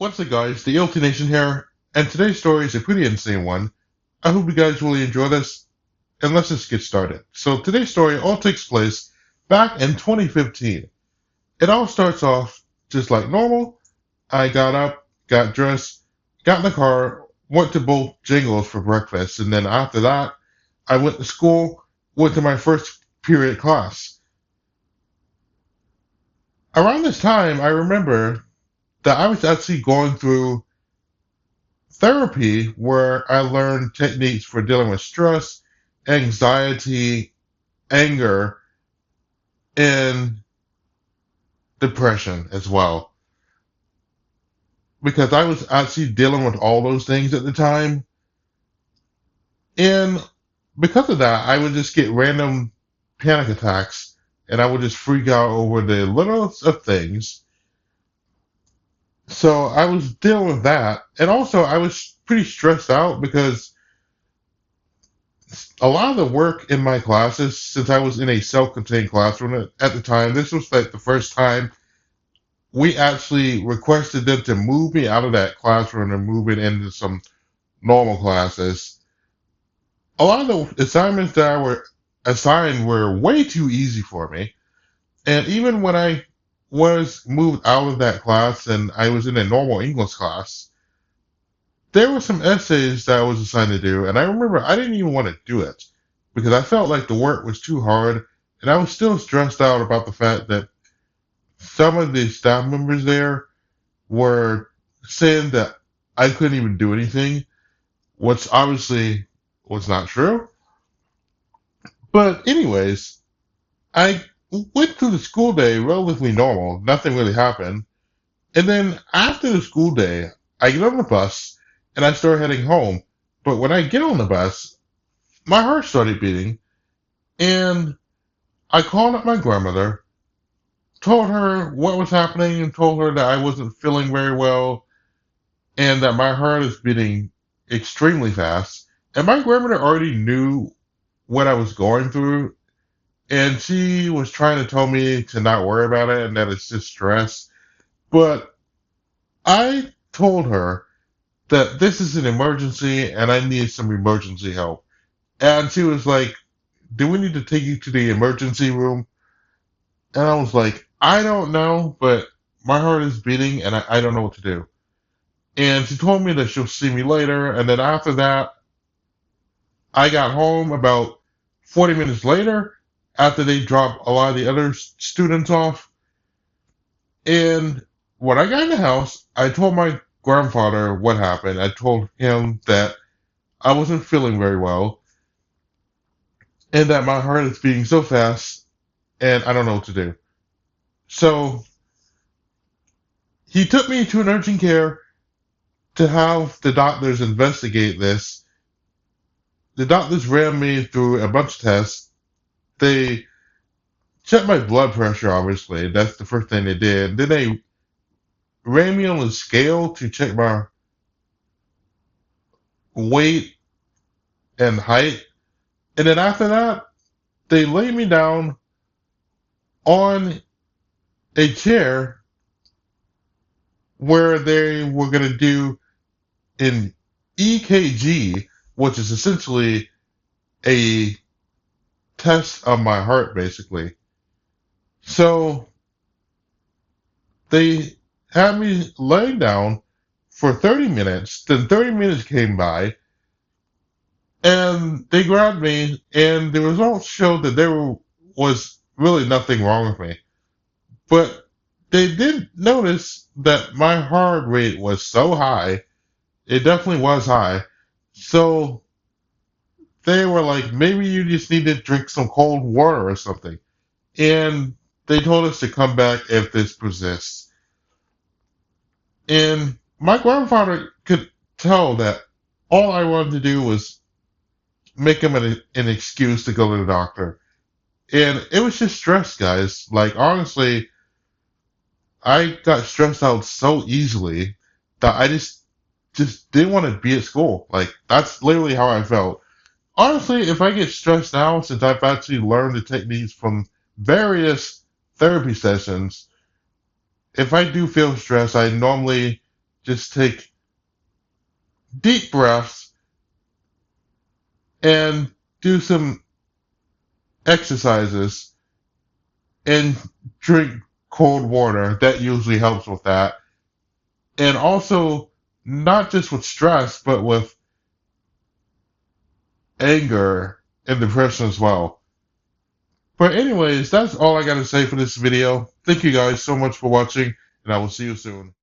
What's up, guys? The E.L.T. Nation here, and today's story is a pretty insane one. I hope you guys really enjoy this, and let's just get started. So, today's story all takes place back in 2015. It all starts off just like normal. I got up, got dressed, got in the car, went to Bojangles for breakfast, and then after that, I went to school, went to my first period class. Around this time, I remember that I was actually going through therapy where I learned techniques for dealing with stress, anxiety, anger, and depression as well. Because I was actually dealing with all those things at the time. And because of that, I would just get random panic attacks and I would just freak out over the littlest of things. So I was dealing with that. And also, I was pretty stressed out because a lot of the work in my classes, since I was in a self-contained classroom at the time, this was like the first time we actually requested them to move me out of that classroom and move it into some normal classes. A lot of the assignments that I were assigned were way too easy for me. And even when I was moved out of that class and I was in a normal English class, there were some essays that I was assigned to do, and I remember I didn't even want to do it because I felt like the work was too hard, and I was still stressed out about the fact that some of the staff members there were saying that I couldn't even do anything, which obviously was not true. But anyways, I went through the school day relatively normal. Nothing really happened. And then after the school day, I get on the bus and I start heading home. But when I get on the bus, my heart started beating, and I called up my grandmother, told her what was happening, and told her that I wasn't feeling very well and that my heart is beating extremely fast. And my grandmother already knew what I was going through, and she was trying to tell me to not worry about it and that it's just stress. But I told her that this is an emergency and I need some emergency help. And she was like, "Do we need to take you to the emergency room?" And I was like, "I don't know, but my heart is beating and I don't know what to do." And she told me that she'll see me later. And then after that, I got home about 40 minutes later after they dropped a lot of the other students off. And when I got in the house, I told my grandfather what happened. I told him that I wasn't feeling very well and that my heart is beating so fast and I don't know what to do. So he took me to an urgent care to have the doctors investigate this. The doctors ran me through a bunch of tests. They checked my blood pressure, obviously. That's the first thing they did. Then they ran me on the scale to check my weight and height. And then after that, they laid me down on a chair where they were going to do an EKG, which is essentially a test of my heart, basically. So they had me laying down for 30 minutes. Then 30 minutes came by, and they grabbed me, and the results showed that was really nothing wrong with me. But they did notice that my heart rate was so high. It definitely was high. So they were like, maybe you just need to drink some cold water or something. And they told us to come back if this persists. And my grandfather could tell that all I wanted to do was make him an excuse to go to the doctor. And it was just stress, guys. Like, honestly, I got stressed out so easily that I just didn't want to be at school. Like, that's literally how I felt. Honestly, if I get stressed out, since I've actually learned the techniques from various therapy sessions, if I do feel stressed, I normally just take deep breaths and do some exercises and drink cold water. That usually helps with that. And also, not just with stress, but with anger and depression as well. But anyways, that's all I gotta say for this video. Thank you guys so much for watching, and I will see you soon.